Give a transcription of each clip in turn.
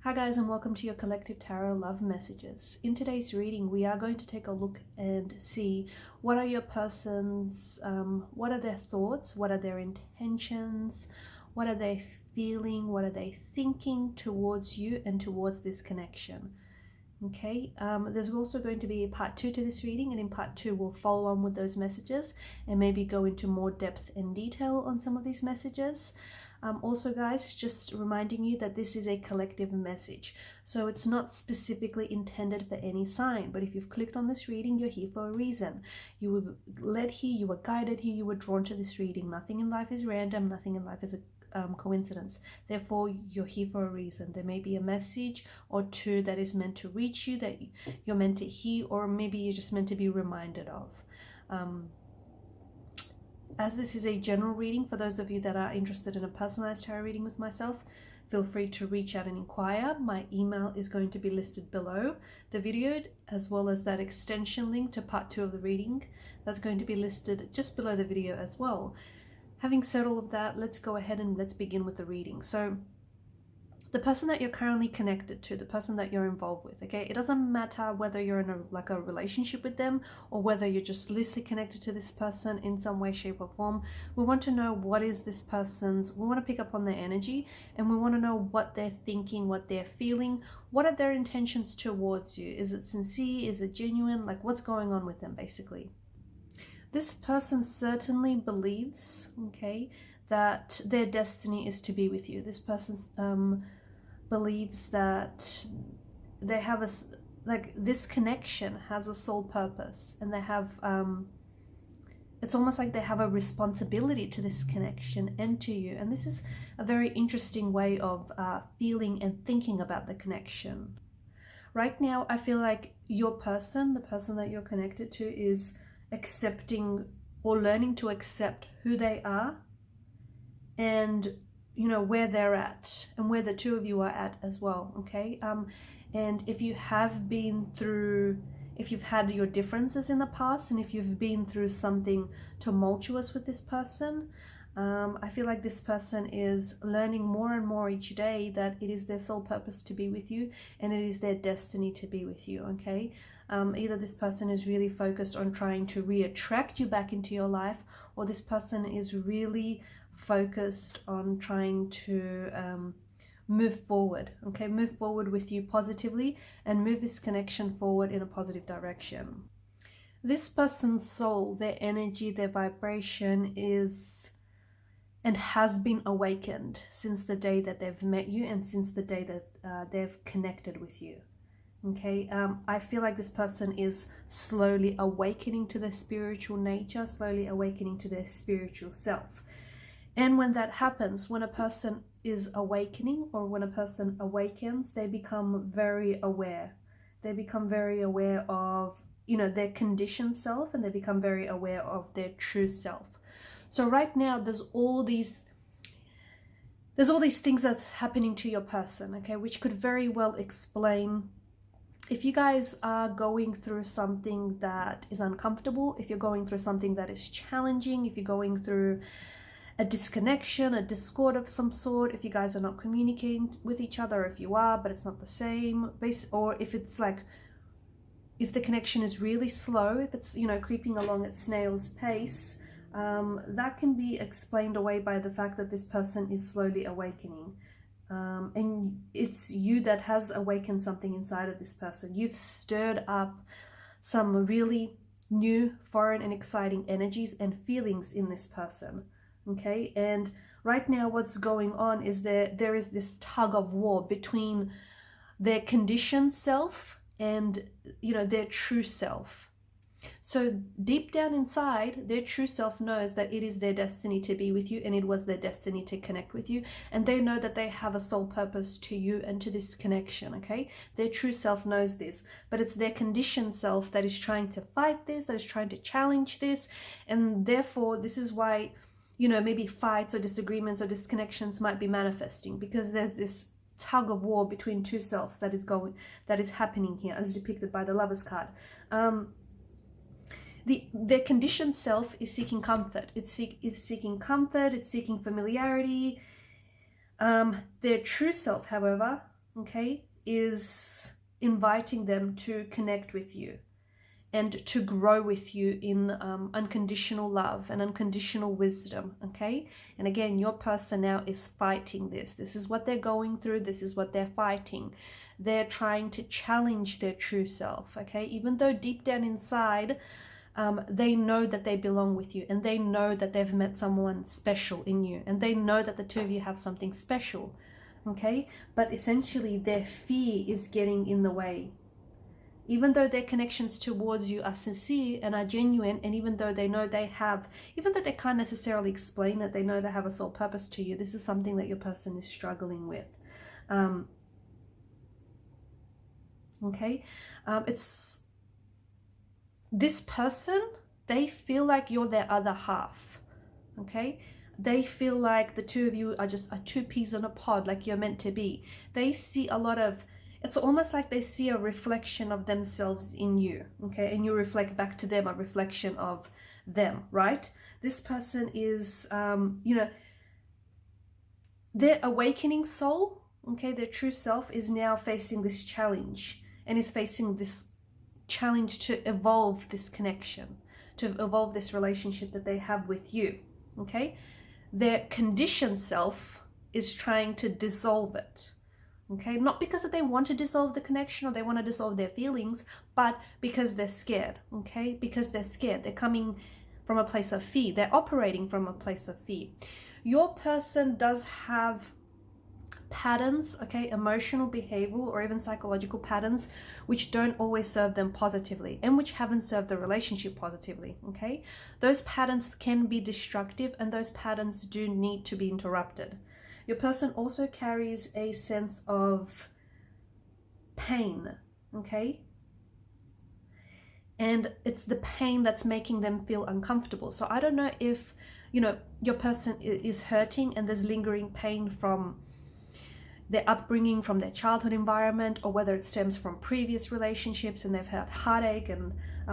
Hi guys, and welcome to your collective tarot love messages. In today's reading, we are going to take a look and see what are your person's, what are their thoughts, what are their intentions, what are they feeling, what are they thinking towards you and towards this connection. Okay, there's also going to be a part 2 to this reading, and in part 2 we'll follow on with those messages and maybe go into more depth and detail on some of these messages. Also guys, just reminding you that this is a collective message, so it's not specifically intended for any sign, but if you've clicked on this reading, you're here for a reason. You were led here, you were guided here, you were drawn to this reading. Nothing in life is random, nothing in life is a coincidence. Therefore, you're here for a reason. There may be a message or two that is meant to reach you, that you're meant to hear, or maybe you're just meant to be reminded of. As this is a general reading, for those of you that are interested in a personalized tarot reading with myself, feel free to reach out and inquire. My email is going to be listed below the video, as well as that extension link to part 2 of the reading. That's going to be listed just below the video as well. Having said all of that, let's go ahead and let's begin with the reading. So the person that you're currently connected to, the person that you're involved with, okay, it doesn't matter whether you're in a relationship with them or whether you're just loosely connected to this person in some way, shape or form. We want to know what is this person's, we want to pick up on their energy, and we want to know what they're thinking, what they're feeling, what are their intentions towards you. Is it sincere? Is it genuine? Like, what's going on with them basically? This person certainly believes, okay, that their destiny is to be with you. This person believes that they have a, like, this connection has a sole purpose, and they have, it's almost like they have a responsibility to this connection and to you. And this is a very interesting way of feeling and thinking about the connection. Right now, I feel like your person, the person that you're connected to, is accepting or learning to accept who they are, and you know where they're at and where the two of you are at as well. Okay, and if you have been through, if you've had your differences in the past, and if you've been through something tumultuous with this person, I feel like this person is learning more and more each day that it is their sole purpose to be with you, and it is their destiny to be with you. Okay, either this person is really focused on trying to re-attract you back into your life, or this person is really focused on trying to move forward. Okay, move forward with you positively and move this connection forward in a positive direction. This person's soul, their energy, their vibration is and has been awakened since the day that they've met you and since the day that they've connected with you. Okay, I feel like this person is slowly awakening to their spiritual nature, slowly awakening to their spiritual self. And when that happens, when a person is awakening, or when a person awakens, they become very aware. They become very aware of, you know, their conditioned self, and they become very aware of their true self. So right now, there's all these things that's happening to your person, okay, which could very well explain if you guys are going through something that is uncomfortable, if you're going through something that is challenging, if you're going through a disconnection, a discord of some sort, if you guys are not communicating with each other, if you are, but it's not the same, or if it's like, if the connection is really slow, if it's, you know, creeping along at snail's pace, that can be explained away by the fact that this person is slowly awakening. And it's you that has awakened something inside of this person. You've stirred up some really new, foreign and exciting energies and feelings in this person. Okay, and right now what's going on is there is this tug of war between their conditioned self and, you know, their true self. So deep down inside, their true self knows that it is their destiny to be with you, and it was their destiny to connect with you, and they know that they have a sole purpose to you and to this connection. Okay, their true self knows this, but it's their conditioned self that is trying to fight this, that is trying to challenge this, and therefore this is why, you know, maybe fights or disagreements or disconnections might be manifesting, because there's this tug of war between two selves that is happening here, as depicted by the Lovers card. Their conditioned self is seeking comfort. It's seeking comfort. It's seeking familiarity. Their true self, however, okay, is inviting them to connect with you and to grow with you in unconditional love and unconditional wisdom, okay? And again, your person now is fighting this. This is what they're going through. This is what they're fighting. They're trying to challenge their true self, okay? Even though deep down inside, they know that they belong with you, and they know that they've met someone special in you, and they know that the two of you have something special, okay? But essentially their fear is getting in the way. Even though their connections towards you are sincere and are genuine, and even though they know they have, even though they can't necessarily explain it, they know they have a soul purpose to you, this is something that your person is struggling with. Okay? It's this person, they feel like you're their other half. Okay? They feel like the two of you are just two peas in a pod, like you're meant to be. They see a lot of, it's almost like they see a reflection of themselves in you, okay? And you reflect back to them a reflection of them, right? This person is, you know, their awakening soul, okay, their true self is now facing this challenge, and is facing this challenge to evolve this connection, to evolve this relationship that they have with you, okay? Their conditioned self is trying to dissolve it. Okay, not because they want to dissolve the connection or they want to dissolve their feelings, but because they're scared, okay? Because they're scared. They're coming from a place of fear. They're operating from a place of fear. Your person does have patterns, okay, emotional, behavioral, or even psychological patterns, which don't always serve them positively and which haven't served the relationship positively, okay? Those patterns can be destructive, and those patterns do need to be interrupted. Your person also carries a sense of pain, okay? And it's the pain that's making them feel uncomfortable. So I don't know if, you know, your person is hurting and there's lingering pain from their upbringing, from their childhood environment, or whether it stems from previous relationships and they've had heartache and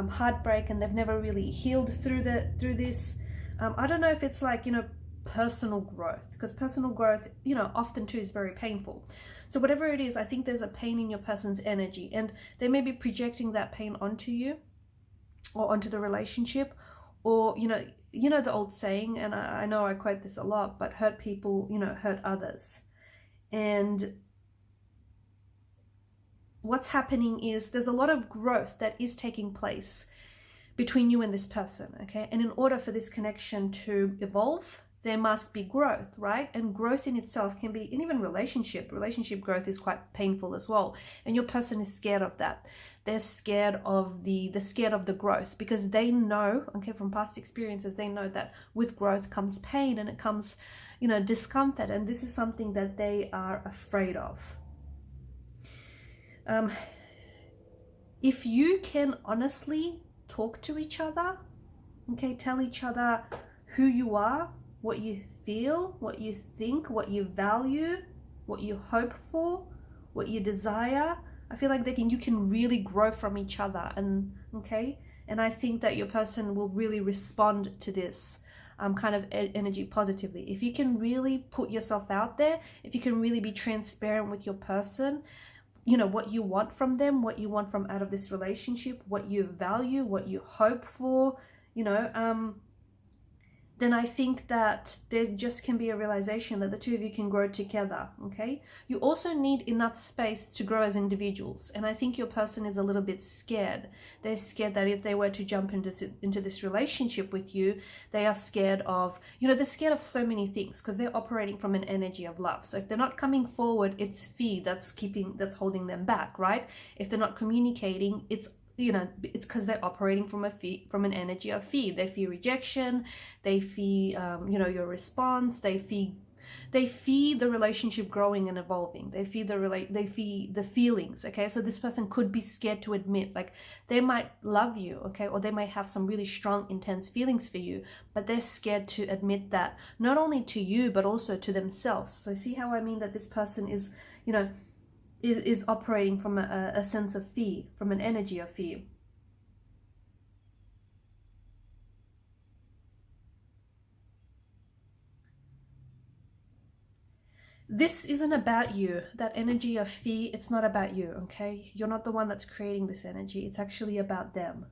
heartbreak and they've never really healed through this. I don't know if it's like, you know, personal growth, because personal growth, you know, often too is very painful. So whatever it is, I think there's a pain in your person's energy, and they may be projecting that pain onto you or onto the relationship, or you know the old saying, and I know I quote this a lot, but hurt people, you know, hurt others. And what's happening is there's a lot of growth that is taking place between you and this person, okay? And in order for this connection to evolve, there must be growth, right? And growth in itself can be, and even relationship growth is quite painful as well. And your person is scared of that. They're scared of the growth, because they know, okay, from past experiences, they know that with growth comes pain, and it comes, you know, discomfort. And this is something that they are afraid of. If you can honestly talk to each other, okay, tell each other who you are, what you feel, what you think, what you value, what you hope for, what you desire, I feel like you can really grow from each other. And okay, and I think that your person will really respond to this kind of energy positively. If you can really put yourself out there, if you can really be transparent with your person, you know, what you want from them, what you want from out of this relationship, what you value, what you hope for, you know, then I think that there just can be a realization that the two of you can grow together, okay? You also need enough space to grow as individuals. And I think your person is a little bit scared. They're scared that if they were to jump into this relationship with you, they are scared of, you know, they're scared of so many things because they're operating from an energy of love. So if they're not coming forward, it's fear that's holding them back, right? If they're not communicating, it's, you know, it's because they're operating from an energy of fear. They fear rejection, they fear you know, your response, they fear the relationship growing and evolving, they fear the feelings, okay? So this person could be scared to admit, like, they might love you, okay, or they might have some really strong, intense feelings for you, but they're scared to admit that, not only to you but also to themselves. So see how I mean that this person is, you know, is operating from a sense of fear, from an energy of fear. This isn't about you. That energy of fear, it's not about you, okay? You're not the one that's creating this energy. It's actually about them.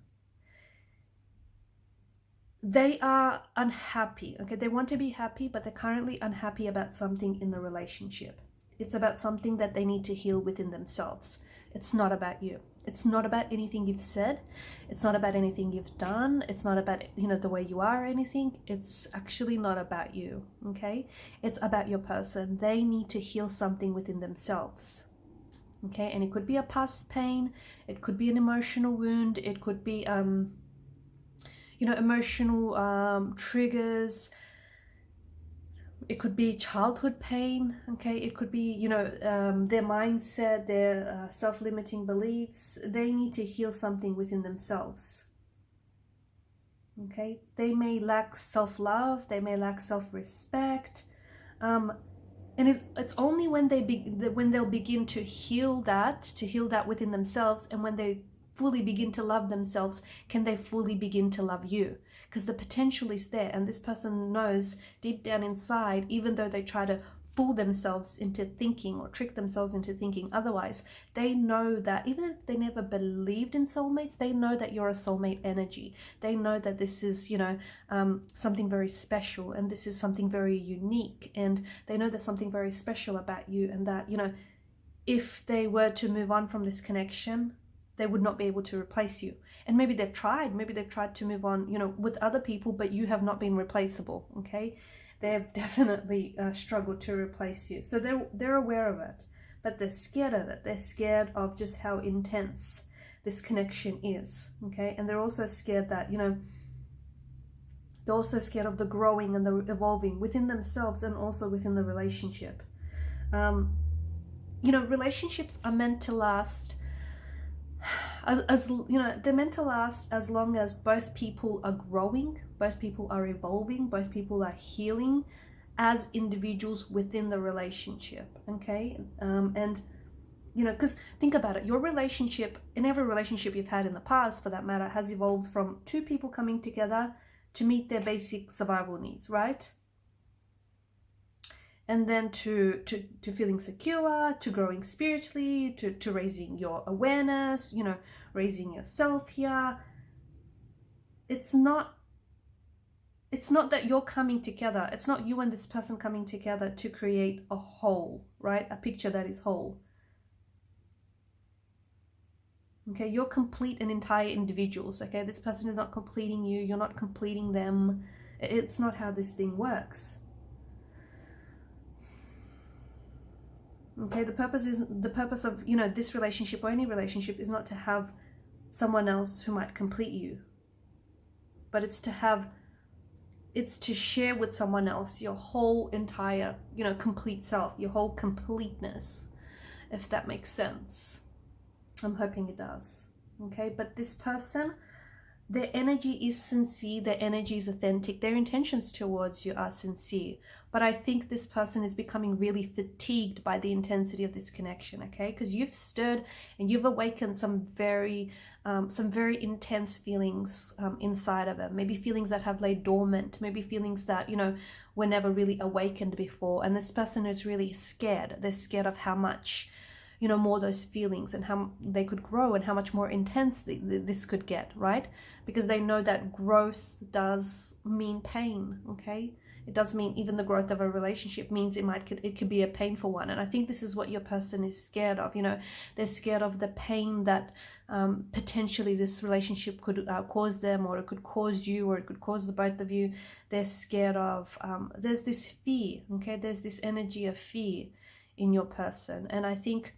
They are unhappy, okay? They want to be happy, but they're currently unhappy about something in the relationship. It's about something that they need to heal within themselves. It's not about you. It's not about anything you've said. It's not about anything you've done. It's not about, you know, the way you are or anything. It's actually not about you, okay? It's about your person. They need to heal something within themselves, okay? And it could be a past pain. It could be an emotional wound. It could be, you know, emotional triggers. It could be childhood pain, okay? It could be, you know, their mindset, their self-limiting beliefs. They need to heal something within themselves, okay? They may lack self-love. They may lack self-respect. And it's only when they'll begin to heal that within themselves, and when they fully begin to love themselves, can they fully begin to love you. Because the potential is there, and this person knows deep down inside, even though they try to fool themselves into thinking or trick themselves into thinking otherwise, they know that even if they never believed in soulmates, they know that you're a soulmate energy. They know that this is, you know, something very special, and this is something very unique, and they know there's something very special about you, and that, you know, if they were to move on from this connection, they would not be able to replace you. And maybe they've tried to move on, you know, with other people, but you have not been replaceable, okay? They've definitely struggled to replace you. So they're aware of it, but they're scared of it. They're scared of just how intense this connection is, okay? And they're also scared that, you know, they're also scared of the growing and the evolving within themselves and also within the relationship. You know, relationships are meant to last, as you know, they're meant to last as long as both people are growing, both people are evolving, both people are healing as individuals within the relationship, okay? And you know, because think about it, your relationship, in every relationship you've had in the past for that matter, has evolved from two people coming together to meet their basic survival needs, right? And then to feeling secure, to growing spiritually, to raising your awareness, you know, raising yourself here. It's not that you're coming together. It's not you and this person coming together to create a whole, right? A picture that is whole. Okay, you're complete and entire individuals, okay? This person is not completing you. You're not completing them. It's not how this thing works. Okay, the purpose of, you know, this relationship or any relationship is not to have someone else who might complete you, but it's to share with someone else your whole entire, you know, complete self, your whole completeness, if that makes sense. I'm hoping it does. Okay, but this person, their energy is sincere, their energy is authentic, their intentions towards you are sincere. But I think this person is becoming really fatigued by the intensity of this connection, okay? Because you've stirred and you've awakened some very intense feelings inside of them. Maybe feelings that have laid dormant, maybe feelings that, you know, were never really awakened before. And this person is really scared. They're scared of how much, you know, more those feelings and how they could grow and how much more intense this could get, right? Because they know that growth does mean pain, okay? It does mean even the growth of a relationship means it could be a painful one. And I think this is what your person is scared of. You know, they're scared of the pain that potentially this relationship could cause them, or it could cause you, or it could cause the both of you. They're scared of, there's this fear, okay? There's this energy of fear in your person. And I think,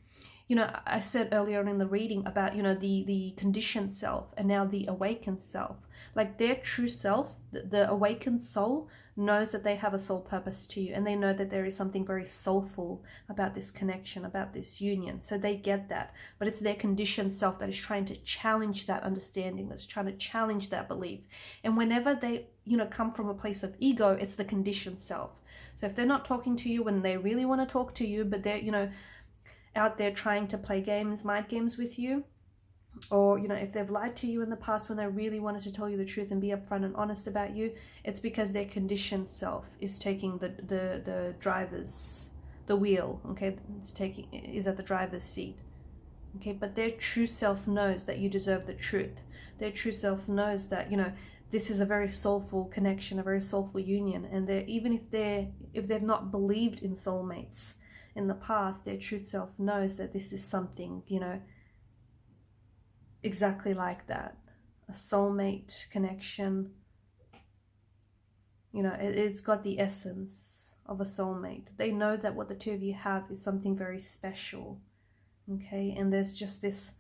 you know, I said earlier in the reading about, you know, the conditioned self and now the awakened self. Like their true self, the awakened soul, knows that they have a soul purpose to you, and they know that there is something very soulful about this connection, about this union. So they get that, but it's their conditioned self that is trying to challenge that understanding, that's trying to challenge that belief. And whenever they, you know, come from a place of ego, it's the conditioned self. So if they're not talking to you when they really want to talk to you, but they're, you know, out there trying to play games, mind games with you, or, you know, if they've lied to you in the past when they really wanted to tell you the truth and be upfront and honest about you, it's because their conditioned self is taking the driver's the wheel, okay, is at the driver's seat, okay, but their true self knows that you deserve the truth. Their true self knows that, you know, this is a very soulful connection, a very soulful union, and even if they've not believed in soulmates in the past, their true self knows that this is something, you know, exactly like that, a soulmate connection. You know, it's got the essence of a soulmate. They know that what the two of you have is something very special, okay, and there's just this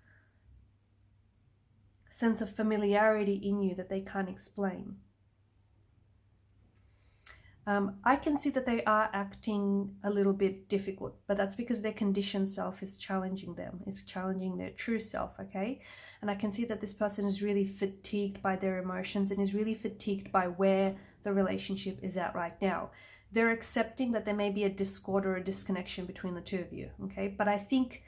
sense of familiarity in you that they can't explain. I can see that they are acting a little bit difficult, but that's because their conditioned self is challenging them. It's challenging their true self, okay? And I can see that this person is really fatigued by their emotions and is really fatigued by where the relationship is at right now. They're accepting that there may be a discord or a disconnection between the two of you, okay? But I think,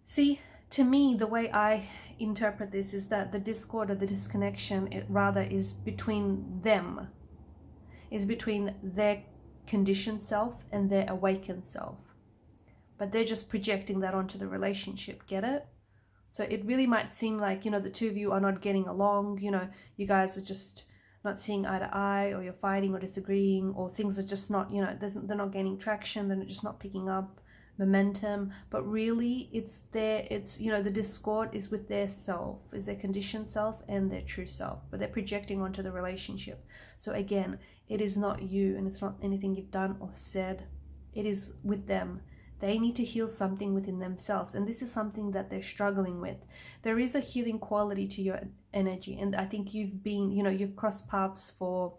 see, to me, the way I interpret this is that the discord or the disconnection, it rather is between them, is between their conditioned self and their awakened self. But they're just projecting that onto the relationship, get it? So it really might seem like, you know, the two of you are not getting along, you know, you guys are just not seeing eye to eye, or you're fighting or disagreeing, or things are just not, you know, they're not gaining traction, they're just not picking up momentum. But really it's you know, the discord is with their self, is their conditioned self and their true self, but they're projecting onto the relationship. So again, it is not you, and it's not anything you've done or said. It is with them. They need to heal something within themselves, and this is something that they're struggling with. There is a healing quality to your energy, and I think you've been, you know, you've crossed paths for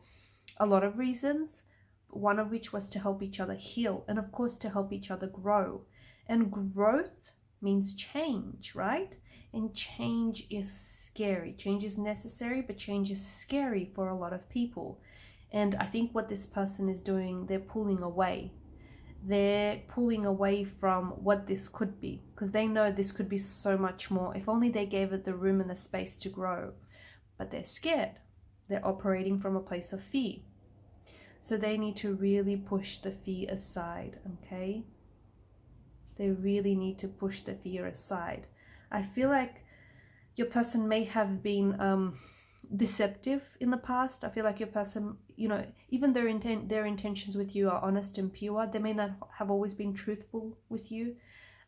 a lot of reasons, one of which was to help each other heal, and of course to help each other grow. And growth means change, right? And change is scary. Change is necessary, but change is scary for a lot of people. And I think what this person is doing, they're pulling away. They're pulling away from what this could be, because they know this could be so much more if only they gave it the room and the space to grow. But they're scared. They're operating from a place of fear. So they need to really push the fear aside, okay? They really need to push the fear aside. I feel like your person may have been deceptive in the past. I feel like your person, you know, even their intentions with you are honest and pure. They may not have always been truthful with you.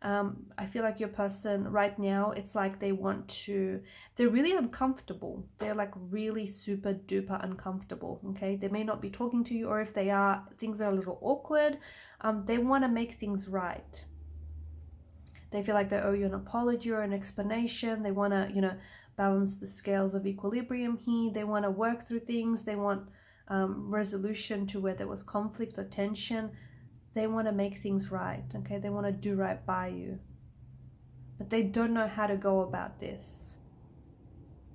I feel like your person right now, it's like they're really uncomfortable. They're like really super duper uncomfortable, okay? They may not be talking to you, or if they are, things are a little awkward. They want to make things right. They feel like they owe you an apology or an explanation. They want to, you know, balance the scales of equilibrium here. They want to work through things. They want resolution to where there was conflict or tension. They want to make things right, okay? They want to do right by you. But they don't know how to go about this.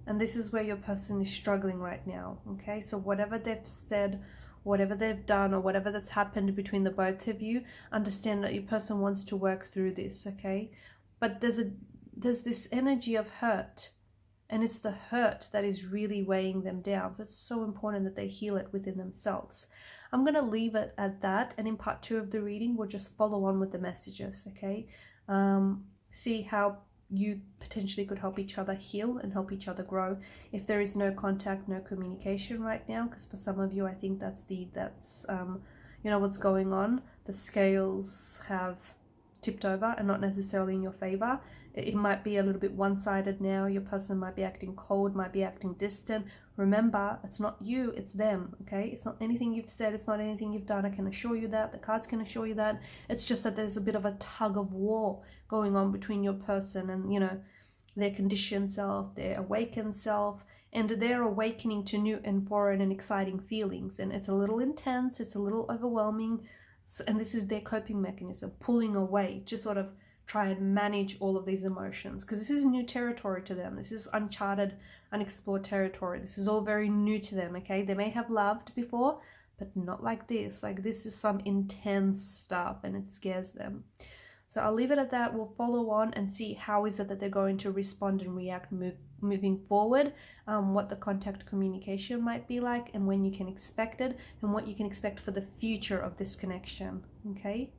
And this is where your person is struggling right now, okay? So whatever they've said, whatever they've done, or whatever that's happened between the both of you, understand that your person wants to work through this, okay? But there's this energy of hurt, and it's the hurt that is really weighing them down. So it's so important that they heal it within themselves. I'm going to leave it at that, and in part 2 of the reading, we'll just follow on with the messages, okay? See how you potentially could help each other heal and help each other grow. If there is no contact, no communication right now, because for some of you, I think that's you know, what's going on. The scales have tipped over and not necessarily in your favor. It might be a little bit one-sided now. Your person might be acting cold, might be acting distant. Remember, it's not you, it's them, okay? It's not anything you've said, it's not anything you've done. I can assure you that. The cards can assure you that. It's just that there's a bit of a tug of war going on between your person and, you know, their conditioned self, their awakened self, and they're awakening to new and foreign and exciting feelings. And it's a little intense, it's a little overwhelming. And this is their coping mechanism, pulling away to sort of try and manage all of these emotions, because this is new territory to them. This is uncharted, unexplored territory. This is all very new to them, okay? They may have loved before, but not like this. Like, this is some intense stuff, and it scares them. So I'll leave it at that. We'll follow on and see how is it that they're going to respond and react moving forward, what the contact communication might be like, and when you can expect it, and what you can expect for the future of this connection, okay?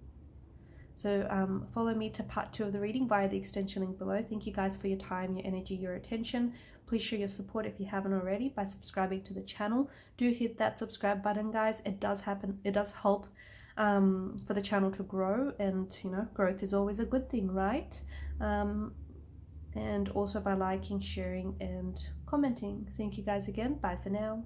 So follow me to part 2 of the reading via the extension link below. Thank you guys for your time, your energy, your attention. Please show your support if you haven't already by subscribing to the channel. Do hit that subscribe button, guys. It does help for the channel to grow, and you know, growth is always a good thing, right? And also by liking, sharing, and commenting. Thank you guys again. Bye for now.